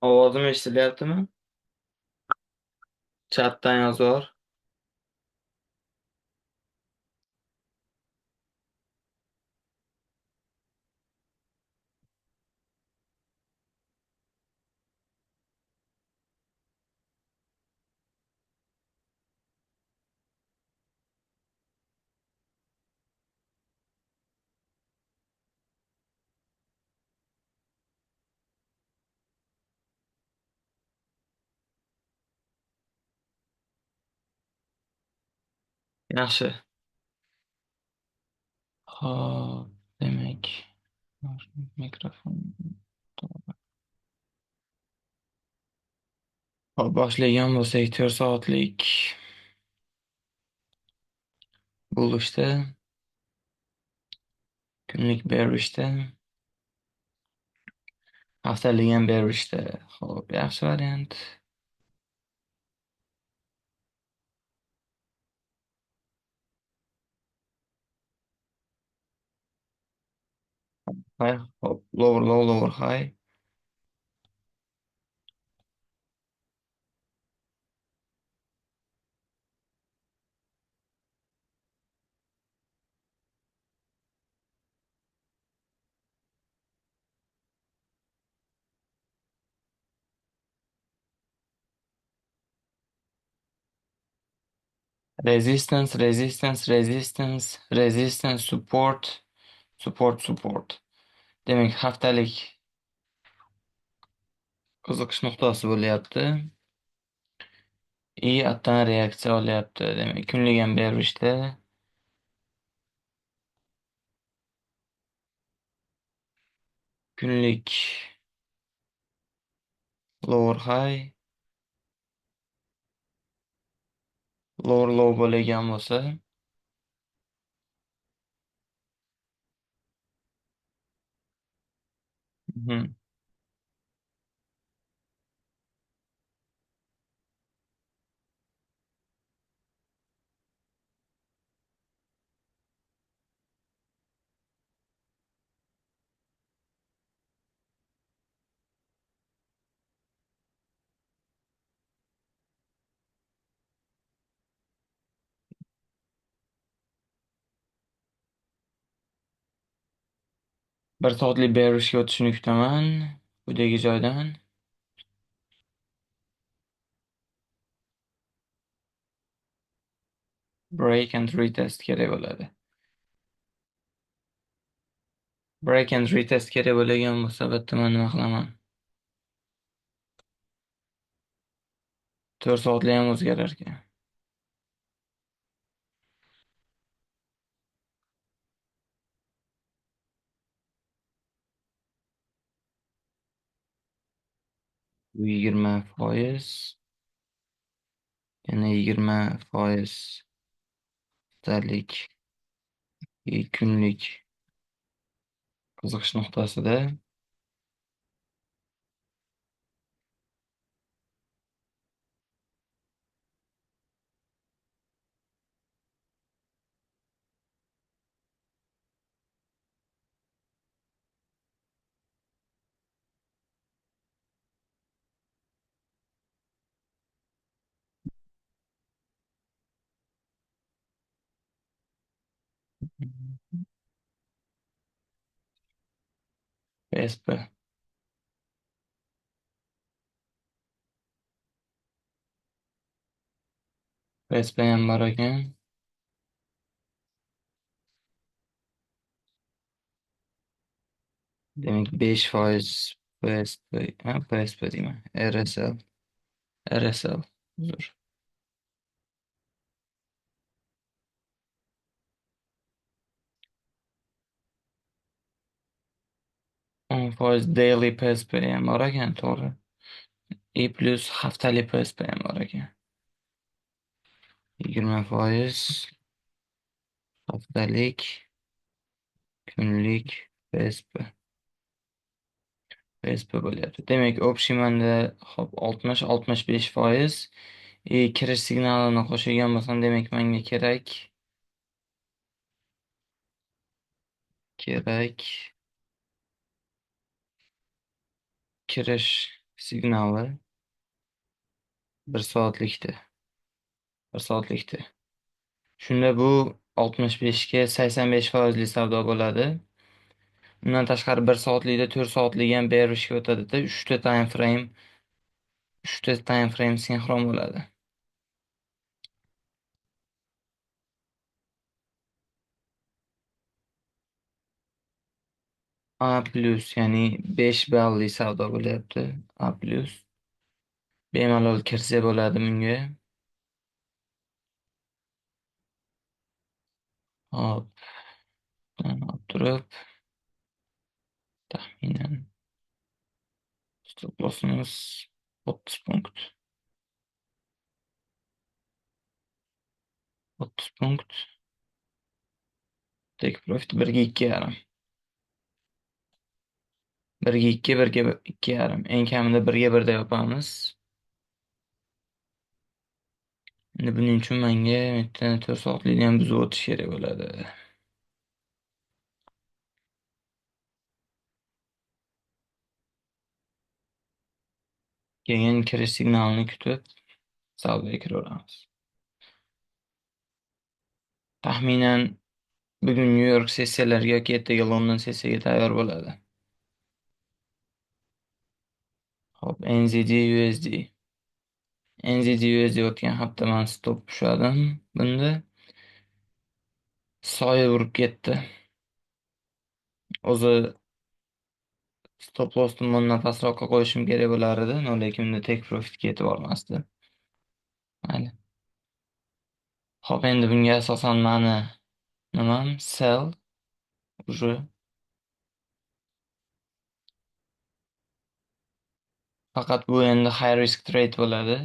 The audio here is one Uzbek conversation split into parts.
Ovozim eshitilyaptimi? Chatdan yozuvor. Yaxshi. Xo'p, demak, mikrofon. Hop, boshlagan bo'lsak, 4 soatlik bo'lishda, kunlik berishda, haftalik ham berishda. Xo'p, yaxshi variant. Hay, hop, lower low, lower high. Resistance, resistance, resistance, resistance, support, support, support. Demak, haftalik qiziqish nuqtasi bo'lyapti. I altdan reaksiya olyapti. Demak, kunlik ham berishda. Kunlik lower high, lower low bo'lgan bo'lsa, mhm, bir soatlik berishga o'tishini kutaman. Quyidagi joydan break and retest kerak bo'ladi. Break and retest kerak bo'lgan bo'lsa, bitta men nima qilaman? 4 soatli ham o'zgarar ekan. Bu 20%, yana 20% haftalik, kunlik qiziqish nuqtasida PSP. PSP ham bor ekan. Demak, 5% PSP, PSP deyman. RSL, RSL. Uzr. 10% daily PSP ham bor ekan, to'g'ri. I plus haftalik PSP ham bor ekan. 20% haftalik, kunlik PSP. PSP bo'lyapti. Demak, общий manda hop 60-65%. Kirish signalini qo'shgan bo'lsam, demak menga kerak kirish Signali bir soatlikda. Bir soatlikda. Shunda bu 65 ga 85% savdo bo'ladi. Undan tashqari bir soatlikda 4 soatlik ham berishga o'tadida, 3ta time frame sinxron bo'ladi. A+, ya'ni 5 balli savdo bo'lyapti. A+. Bemalol kirsa bo'ladi bunga. Hop, olib turib, taxminan stop lossimiz 30 punkt. 30 punkt. Take profit 1 ga 2,5. 1 ga 2, 1 ga 2,5. Eng kamida 1 ga 1 da yopamiz. Endi buning uchun menga bitta 4 soatlikni ham buzib o'tish kerak bo'ladi. Keyin kirish signalini kutib, savdoga kiraveramiz. Taxminan bugun New York sessiyalarga yoki ertaga London sessiyaga tayyor bo'ladi. Hop, NZD USD. NZD USD o'tgan hafta men stop ushladim. Bunda soya urib ketdi. O'zi stop lossni bundan pastroqqa qo'yishim kerak bo'lar edi, lekin unda take profitga yetib bormasdi. Mayli. Hop, endi bunga asosan mani nimam sell уже. Faqat bu endi high risk trade bo'ladi.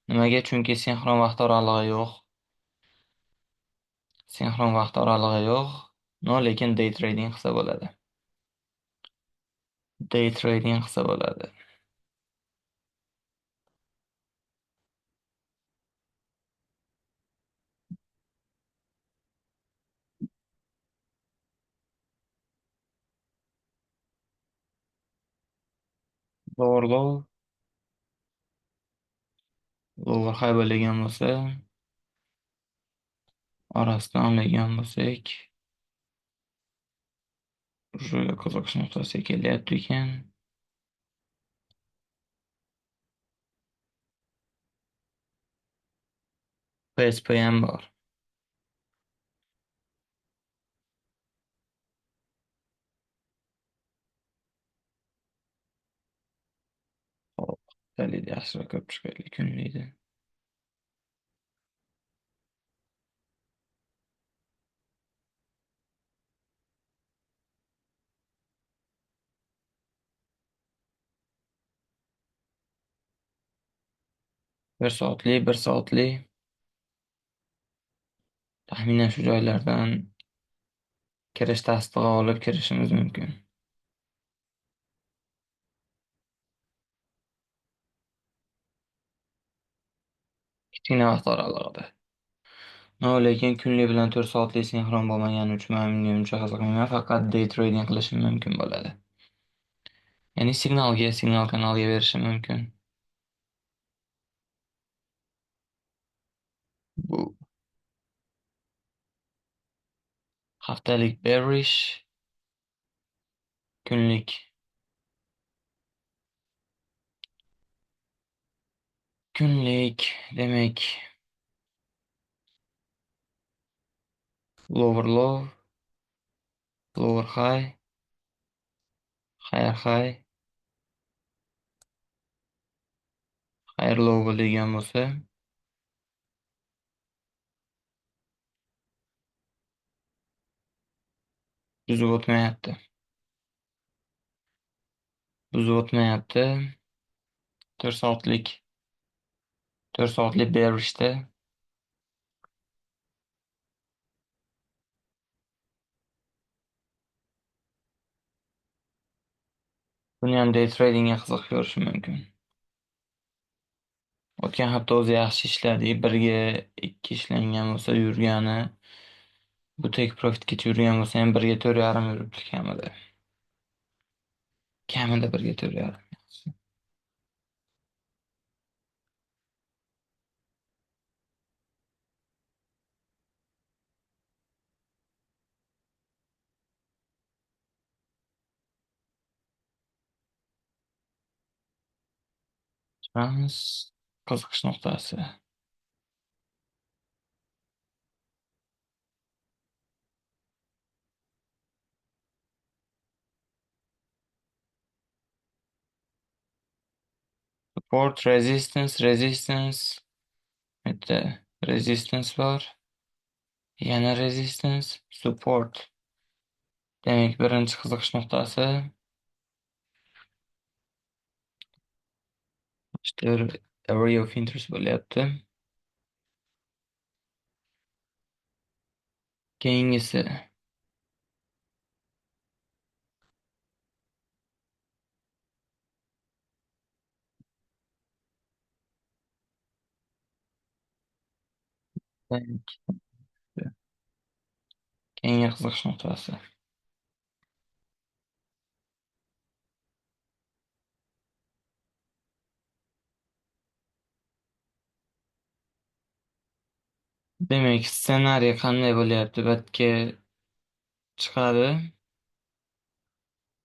Nimaga? Chunki sinxron vaqt oralig'i yo'q. Sinxron vaqt oralig'i yo'q. Lekin day trading qilsa bo'ladi. Day trading qilsa bo'ladi. To'g'rilov, lower high bo'lgan bo'lsa, orasidan oladigan bo'lsak, уже Qozog'iston nuqtasiga kelyapti ekan. PSP ham bor. Hop, dalil yaxshiroq ko'rib chiqaylik kunlikda. Bir soatli taxminan shu joylardan kirish tasdig'i olib kirishimiz mumkin. Kichkina vaqt oralig'ida. Lekin kunlik bilan 4 soatli sinxron bo'lmagani uchun men bunga uncha qiziqmayman, faqat day trading qilishim mumkin bo'ladi. Ya'ni signal kanalga berishim mumkin. Bu haftalik bearish, kunlik demak lower low, lower high, higher high, higher low bo'lgan bo'lsa, buzib o'tmayapti. Buzib o'tmayapti. 4 soatlik 4 soatlik berishda buni ham day tradingga qiziq ko'rishim mumkin. O'tgan hafta o'zi yaxshi ishladi. 1 ga 2 ishlangan bo'lsa yurgani, bu take profitgacha yurgan bo'lsa ham 1 ga 4,5 yuribdi kamida. Kamida 1 ga 4,5. Ramiz qiziqish nuqtasi. Support, resistance. Bitta resistance bor. Yana resistance, support. Demak, birinchi qiziqish nuqtasi işte area of interest bo'lyapti. Keyingisi keyingi qiziqish nuqtasi. Demak, ssenariy qanday bo'lyapti? Batga chiqadi,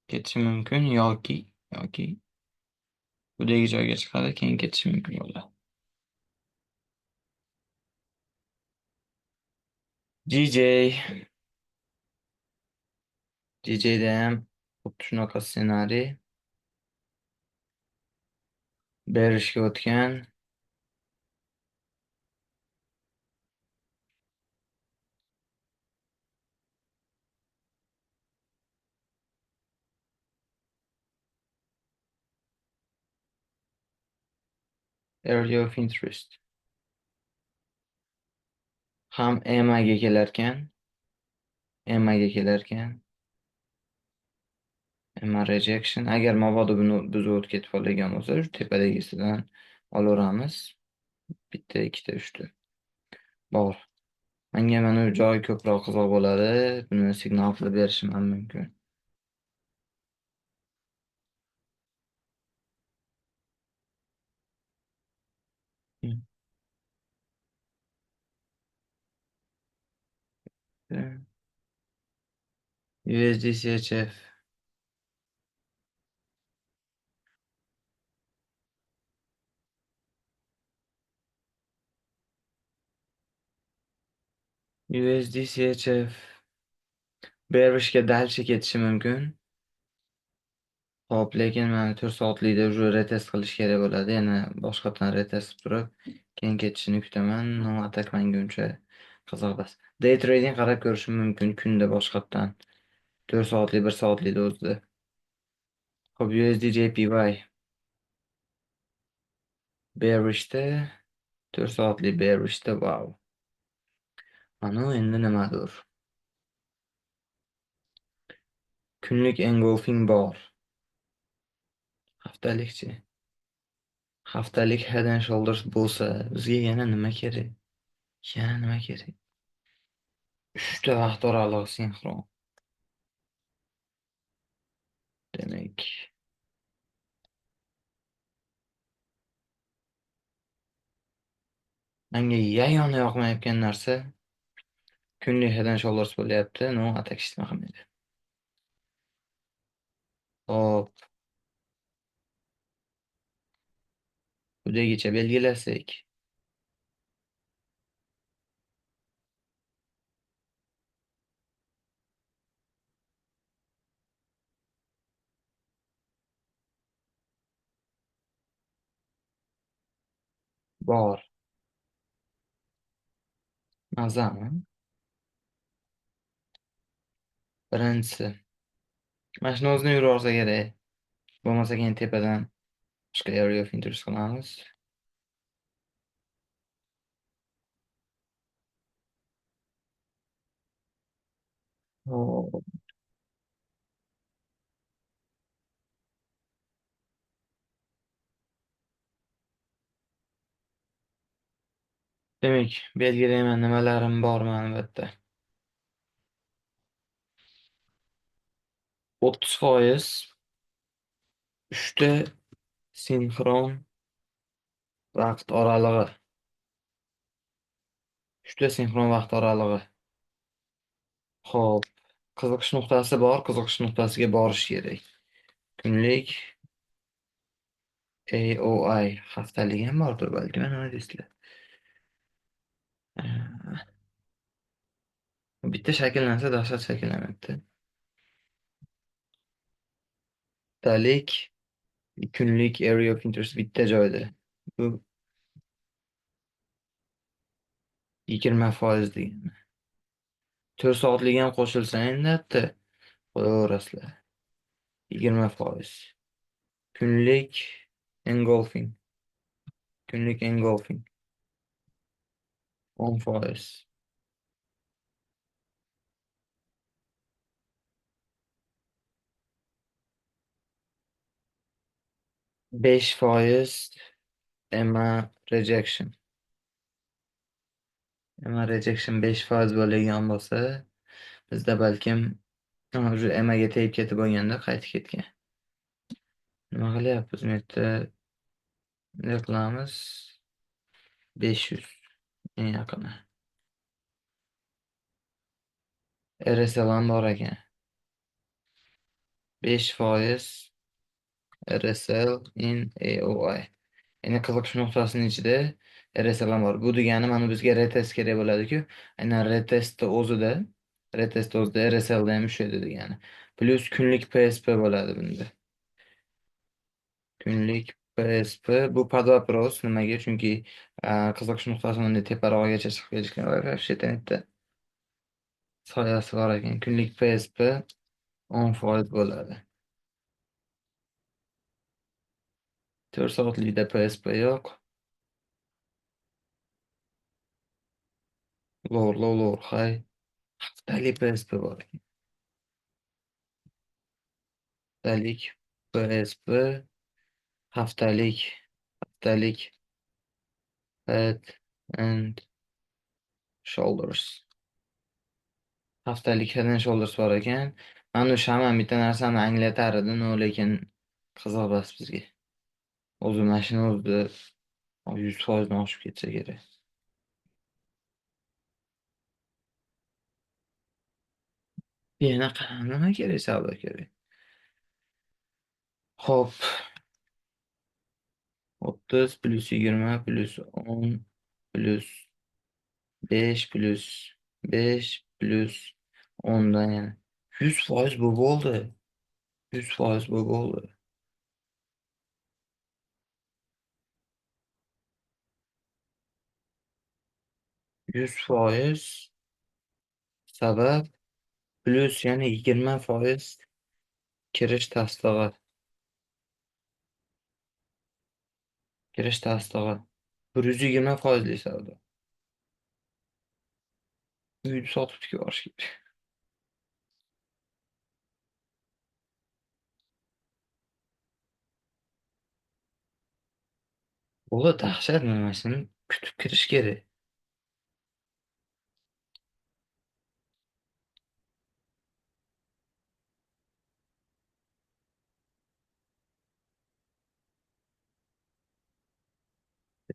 ketishi mumkin yoki budagi joyga chiqadi, keyin ketishi mumkin bo'ladi. GJ GJda ham xuddi shunaqa ssenariy berishga o'tgan. Area of interest ham EMAga kelarkan, EMAga kelarkan. EMA rejection. Agar mabodo buni buzib o'tib ketib qoladigan bo'lsa, shu tepadagisidan olaveramiz. Bitta, ikkita, uchta bor. Menga mana bu joy ko'proq qiziq bo'ladi. Buni signal qilib berishim ham mumkin. USD CHF. USD CHF berishga dalcha ketishi mumkin. Hop, lekin mana 4 soatlikda уже retest qilish kerak bo'ladi. Yana boshqatdan retest turib, keyin ketishini kutaman. No atak menga uncha qiziq emas. Day trading qarab ko'rishim mumkin kunda boshqatdan. 4 soatlik, 1 soatlikda o'zida. Hop, USD JPY bearishda 4 soatlik bearishda wow. Mana endi nimadir? Kunlik engulfing bor. Haftalikchi. Haftalik Head and Shoulders bo'lsa, bizga yana nima kerak? Yana nima kerak? 3 ta vaqt oralig'i sinxron. Demak, menga yagona yoqmayotgan narsa kunlik Head and Shoulders bo'lyapti. No, atak ishlamay qolmaydi. Hop, quyidagicha belgilasak. Bor. Mazami? Birinchisi. Mana shuni o'zini yuraversa kerak. Bo'lmasa keyin tepadan boshqa area of interest qilamiz. Hop. Demak, belgilayman nimalarim bor mana bu yerda. 30% 3 ta sinxron vaqt oralig'i. 3 ta sinxron vaqt oralig'i. Xo'p, qiziqish nuqtasi bor, qiziqish nuqtasiga borish kerak. Kunlik AOI haftaligi ham bordir balki, mana deysizlar. Bitta shakllansa dahshat shakllanyapti. Haftalik, kunlik area of interest bitta joyda. Bu 20% degani. 4 soatlik ham qo'shilsa endi bitta qo'yaverasizlar. 20%. Kunlik engulfing. Kunlik engulfing 10%. 5% Emma rejection. Emma rejection 5% bo'ladigan bo'lsa, bizda balkim o'sha Emmaga tegib ketib bo'lganda qaytib ketgan. Nima qilyapmiz? Bu yerda ne qilamiz? 500 eng yaqini. RSL ham bor ekan. 5% RSL in AOI. Ya'ni qiziqish nuqtasining ichida RSL ham bor. Bu degani mana bizga retest kerak bo'ladi-ku, aynan retestda o'zida RSL da ham ushlaydi degani. Plus kunlik PSP bo'ladi bunda. Kunlik PSP bu под вопрос nimaga? Chunki qiziqish nuqtasidan teparog'igacha chiqib kelishgan va вообще internetda soyasi bor ekan. Kunlik PSP 10% bo'ladi. 4 soatlikda PSP yo'q. Lo'r, hay. Haftalik PSP bor ekan. Haftalik PSP, haftalik Head and Shoulders. Haftalik Head and Shoulders bor ekan. Mana o'sha ham bitta narsani anglatar edi, lekin qiziq emas bizga. O'zi mashina o'zida 100% oshib ketsa kerak. Yana nima kerak? Savdo kerak. Xo'p, 30 plus 20 plus 10 plus 5 plus 5 plus 10'dan yana 100% bu bo'ldi. 100% bu bo'ldi. 100% sabab plus yana 20% kirish tasdig'i. Kirish tasdig'i. 120% savdo. Uyni sotib yuborish kerak. Bu dahshat nimasini kutib kirish kerak.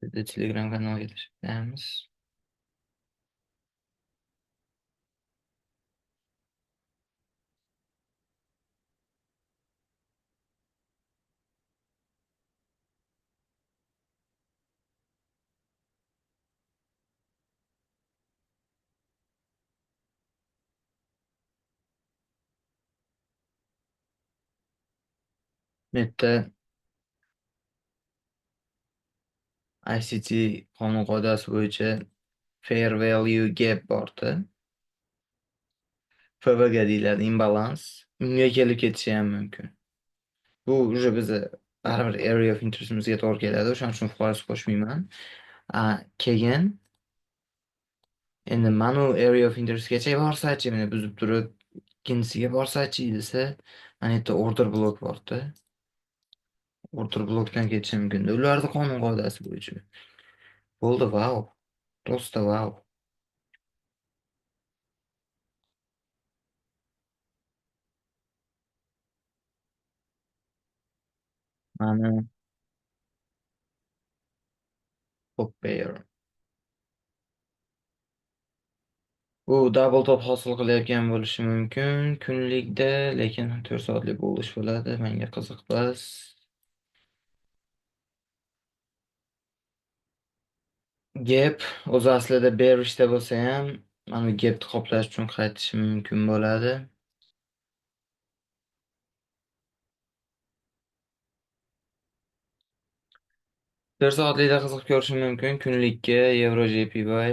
Bizda Telegram kanalga tashlab. Bu yerda ICT qonun qoidasi bo'yicha fair value gap borda. FVG deyiladi, imbalans. Unga kelib ketishi ham mumkin. Bu уже bizni baribir area of interestimizga to'g'ri keladi. O'shaning uchun foiz qo'shmayman. Keyin endi mana u area of interestgacha borsachi, meni buzib turib ikkinchisiga borsachi desa, mana yerda order block borda. Order blockdan ketishi mumkin. Ularni qonun qoidasi bo'yicha. Bo'ldi, vau. Просто vau. Mana top pair. U double top hosil qilayotgan bo'lishi mumkin kunlikda, lekin 4 soatlik bo'lish bo'ladi. Menga qiziq emas. Gap o'zi aslida berishda bo'lsa ham, mana gapni qoplash uchun qaytishi mumkin bo'ladi. 4 soatlikda qiziq ko'rishim mumkin. Kunlikka EuroJPY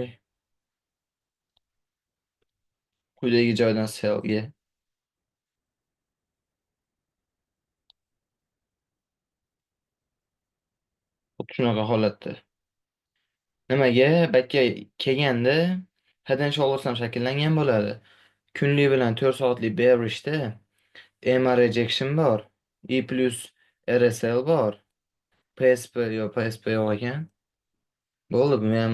quyidagi joydan selga. Xuddi shunaqa holatda. Nimaga? Bakka kelganda Head and Shoulders ham shakllangan bo'ladi. Kunlik bilan 4 soatlik beverishda EMA rejection bor. E plus RSL bor. PSP yo'q ekan. Bo'ldi, bu ham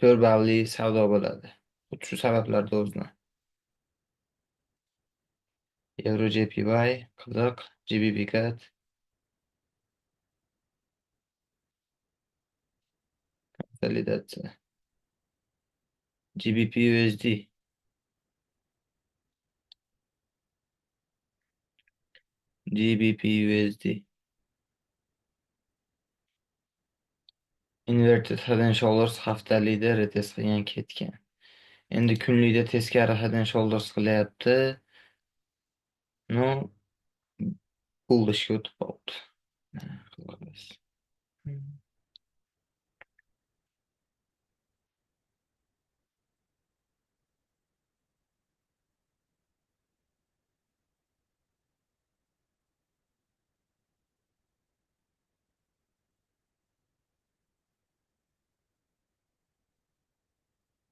4 balli savdo bo'ladi. Xuddi shu sabablardan o'zidan. EuroJPY qiziq, GBP kat, konsolidatsiya. GBP USD, GBP USD. Inverted Head and Shoulders haftalikda retest qilgan ketgan. Endi kunlikda teskari Head and Shoulders qilyapti. No, bullishga o'tib qoldi. Qilamiz.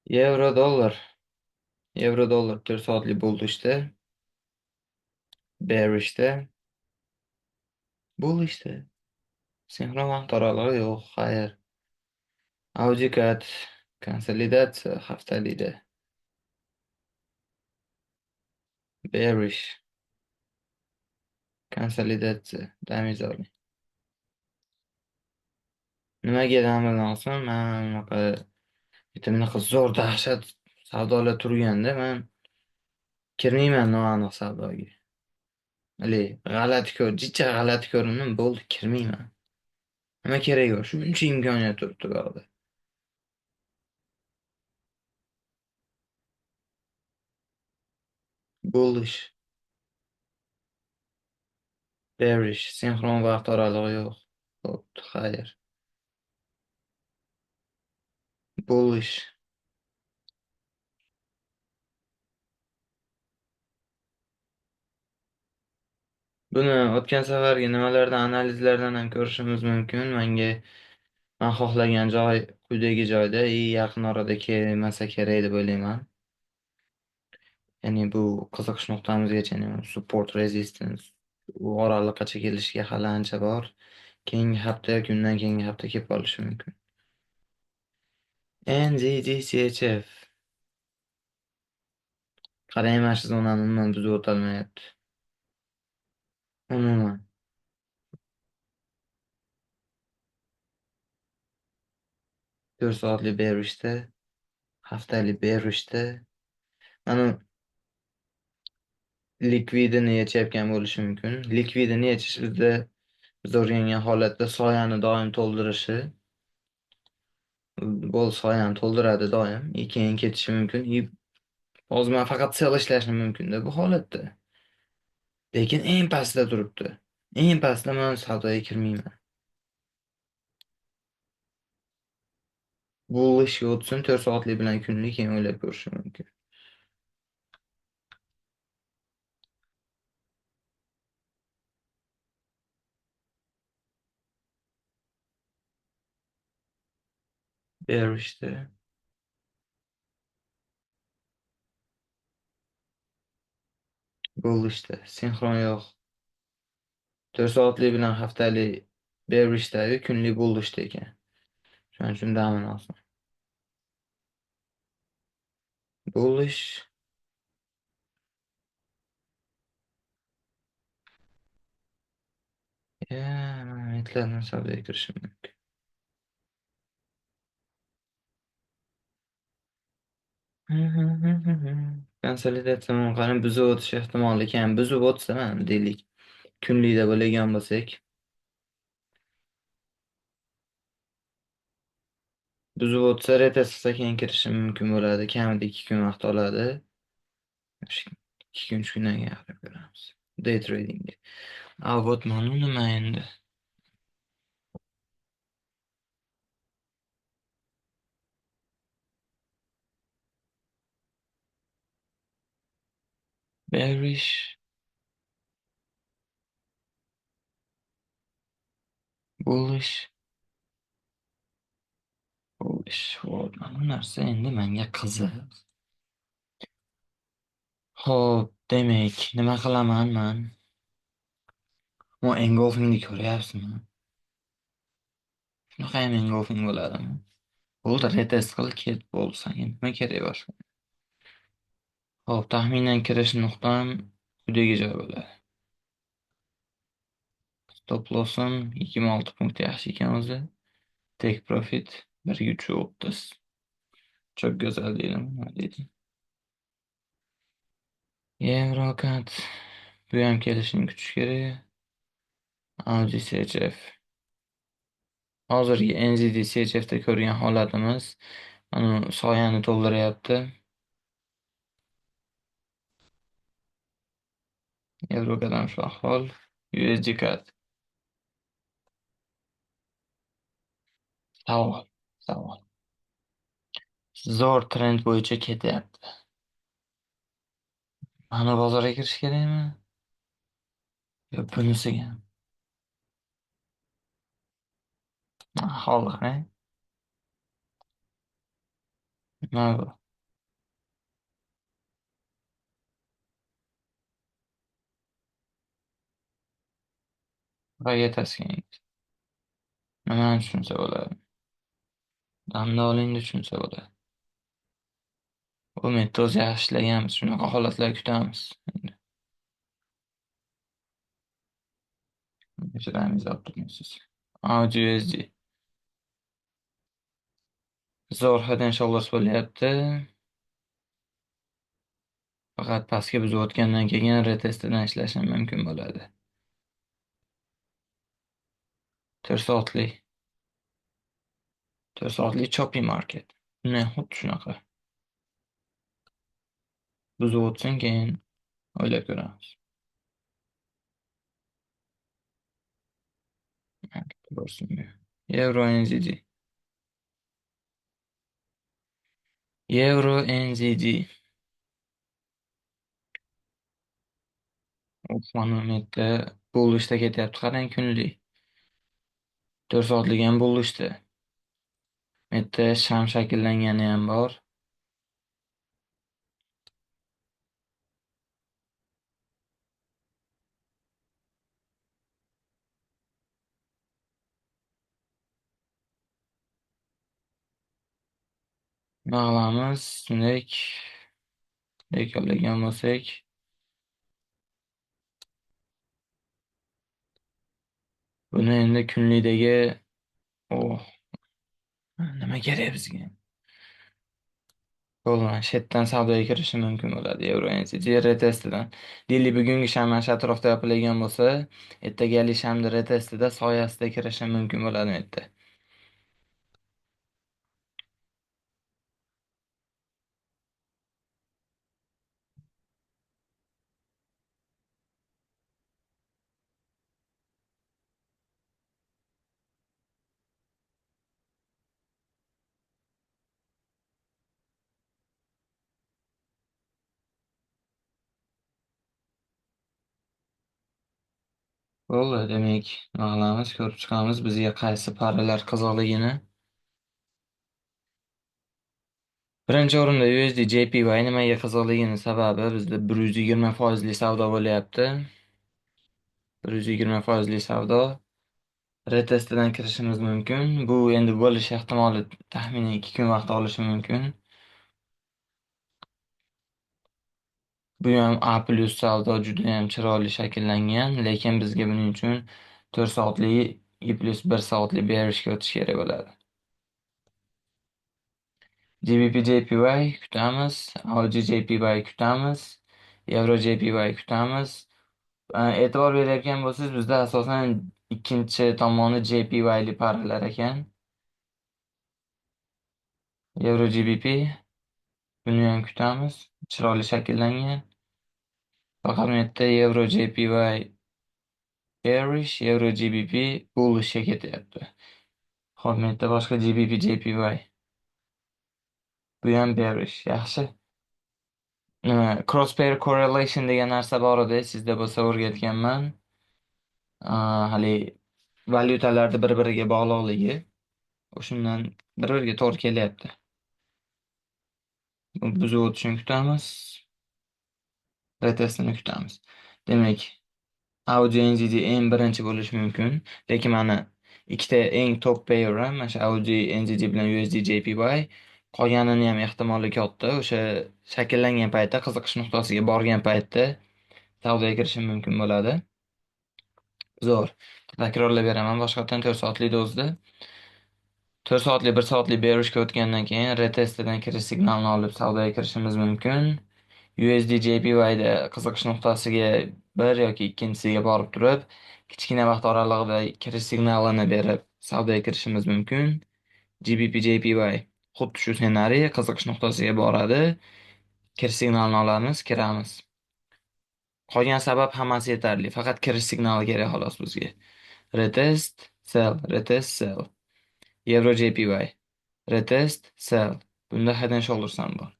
Yevro dollar. Yevro dollar 4 soatlik bullishda, bearishda, bullishda. Sinxron vaqt oralig'i yo'q, xayr. Aujikat konsolidatsiya haftalikda. Bearish konsolidatsiya damiz oling. Nimaga dam olsam, man unaqa bitta bunaqa zo'r dahshat savdolar turganda man kirmayman noaniq savdoga. Ali jicha g'alati ko'rindim, bo'ldi, kirmayman. Nima keragi bor? Shuncha imkoniyat turibdi bu yoqda. Bullish, bearish, sinxron vaqt oralig'i yo'q. Bo'pti, xayr. Bullish. Buni o'tgan safargi nimalardan, analizlardan ham ko'rishimiz mumkin. Man xohlagan joy quyidagi joyda, yaqin orada kelmasa kerak deb o'ylayman. Ya'ni bu qiziqish nuqtamizgacha, ya'ni support resistance u oraliqgacha kelishiga hali ancha bor. Keyingi hafta yoki undan keyingi hafta kelib qolishi mumkin. NZDCHF qarang, mana shu zonani umuman buzib o'tolmayapti. Umuman 4 soatlik berishda, haftalik berishda mana likvidini yechayotgan bo'lishi mumkin. Likvidini yechish bizda biz o'rgangan holatda soyani doim to'ldirishi. Bol soyani to'ldiradi doim. Keyin ketishi mumkin. Hozir man faqat sell ishlashim mumkin-da bu holatda. Lekin eng pastda turibdi. Eng pastda man savdoga kirmayman. Bu ishga o'tsin, 4 soatlik bilan kunlik keyin o'ylab ko'rishim mumkin. Berishdi. Bo'lishdi. Sinxron yo'q. 4 soatlik bilan haftalik berishdagi kunlik bo'lishdi ekan. Shuning uchun damin olsin. Bo'lish. Man aytlardan savdoga kirishim mumkin. Konsolidatsiya qarang, buzib o'tish ehtimoli kam. Buzib o'tsa mana deylik. Kunlikda bo'lgan bo'lsak, Buzib o'tsa retest keyin kirishim mumkin bo'ladi. Kamida 2 kun vaqt oladi. Shu 2 kun 3 kundan keyin qilib ko'ramiz. Day tradingga. A botmanu nima endi? Bearish, bullish, bullish. Hop, mana bu narsa endi menga qiziq. Xo'p, demak, nima qilaman men? Bu engulfingni ko'ryapsizmi? Shunaqa ham engulfing bo'ladimi? Bo'ldi, retest qil, ket bo'ldi. Senga nima kerak boshqa? Xo'p, taxminan kirish nuqtam quyidagicha bo'ladi. Stop lossim 26 punkt yaxshi ekan o'zi. Take profit 1.330. Çok güzel değilim. Nima deydi? Yevrokat. Bu ham kelishning kuchi kerak. Audi CHF. Hozirgi NZD CHFda ko'rgan holatimiz mana soyani to'ldiryapti. Yevrokat ham shu ahvol. USD kat. Savol. Savol. Zo'r trend bo'yicha ketyapti. Mana bozorga kirish kerakmi? Yo bunisiga. Xo'p, nima bu? Qayerga tasking? Nimani tushunsa bo'ladi? Damni olingni tushunsa bo'ladi. Umidni o'zi yaxshi ishlaganmiz. Shunaqa holatlar kutamiz. Kechiramiz, optimisiz. Audi USD. Zo'r head and shoulders bo'lyapti. Faqat pastga buzib o'tgandan keyin retestidan ishlashim mumkin bo'ladi. 4 soatlik. 4 soatlik choppy market. Ne, xuddi shunaqa. Buzib o'tsin, keyin o'ylab ko'ramiz. Ko'rsinmi? Euro NZD. Euro NZD. Mana bu yerda bullishda ketyapti. Qarang, kunlik. 4 soatlik ham bullishda. Bu yerda sham shakllangani ham bor. Nima qilamiz? Shunday yo'llagan bo'lsak, buni endi kunlikdagi oh, nima kerak bizga? Bo'lmasa shu yerdan savdoga kirishim mumkin bo'ladi Euro NZD retestidan. Deyli bugungi sham mana shu atrofda yopilgan bo'lsa, ertagali shamni retestida soyasida kirishim mumkin bo'ladi bu yerda. Bo'ldi, demak, nima qilamiz? Ko'rib chiqamiz bizga qaysi paralar qiziqligini. Birinchi o'rinda USD JPY nimaga qiziqligini sababi bizda 120% savdo bo'lyapti. 120% savdo. Retestidan kirishimiz mumkin. Bu endi bo'lish ehtimoli taxminan 2 kun vaqt olishi mumkin. Bu ham A+ savdo juda ham chiroyli shakllangan, lekin bizga buning uchun 4 soatlik I+1 soatlik bearishga o'tish kerak bo'ladi. GBP JPY kutamiz, AUD JPY kutamiz, Euro JPY kutamiz. E'tibor berayotgan bo'lsangiz, bizda asosan ikkinchi tomoni JPY li paralar ekan. Euro GBP. Buni ham kutamiz. Chiroyli shakllangan. Faqat bu yerda Euro JPY bearish, Euro GBP bullishga ketyapti. Hop, bu yerda boshqa GBP JPY. Bu ham bearish. Yaxshi. Crosspair correlation degan narsa bor edi. Sizda bo'lsa o'rgatganman. Hali valyutalarni bir-biriga bog'liqligi. O'shundan bir-biriga to'g'ri kelyapti. Buzib o'tishini kutamiz. Retestini kutamiz. Demak, Audi NZD eng birinchi bo'lishi mumkin. Lekin mana ikkita eng top pair'im mana shu Audi NZD bilan USD JPY. Qolganini ham ehtimoli katta. O'sha shakllangan paytda, qiziqish nuqtasiga borgan paytda savdoga kirishim mumkin bo'ladi. Zo'r. Takrorlab beraman. Boshqatdan 4 soatlik dozda 4 soatli, 1 soatli bearishga o'tgandan keyin retestidan kirish signalini olib savdoga kirishimiz mumkin. USD JPY'da qiziqish nuqtasiga bir yoki ikkinchisiga borib turib, kichkina vaqt oralig'ida kirish signalini berib savdoga kirishimiz mumkin. GBP JPY xuddi shu ssenariy, qiziqish nuqtasiga boradi, kirish signalini olamiz, kiramiz. Qolgan sabab hammasi yetarli. Faqat kirish signali kerak xolos bizga. Retest, sell, retest, sell. Euro JPY. Retest, sell. Bunda Head and Shoulders ham bor.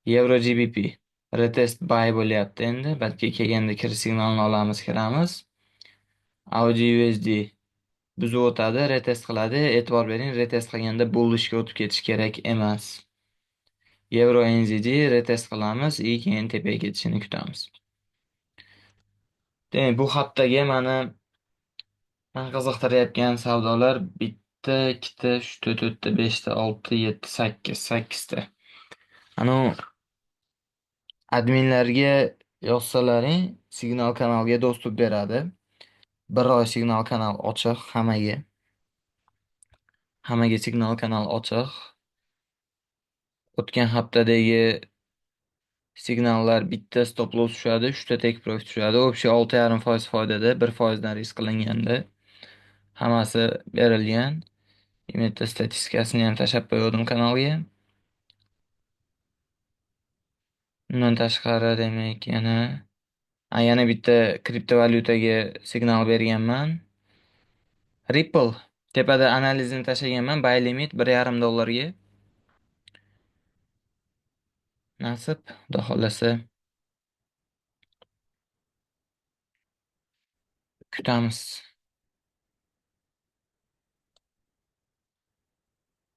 Euro GBP. Retest buy bo'lyapti endi. Balki kelganda kirish signalini olamiz, kiramiz. Audi USD buzib o'tadi, retest qiladi. E'tibor bering, retest qilganda bullishga o'tib ketish kerak emas. Euro NZD retest qilamiz, keyin tepaga ketishini kutamiz. Demak, bu haftagi mani qiziqtirayotgan savdolar bitta, ikkita, uchta, to'rtta, beshta, olti, yetti, sakkizta. Anu adminlarga yozsalaring, Signal kanalga dostуп beradi. Bir oy Signal kanal ochiq hammaga. Hammaga Signal kanal ochiq. O'tgan haftadagi signallar bitta stop loss tushadi, 3 ta take profit tushadi. Общий 6,5% foydada, 1% dan risk qilinganda hammasi berilgan. Bitta statistikasini ham tashlab qo'ydim kanalga. Undan tashqari demak yana bitta kriptovalyutaga signal berganman. Ripple tepada analizini tashlaganman. Buy limit $1,5. Nasib, xudo xohlasa kutamiz.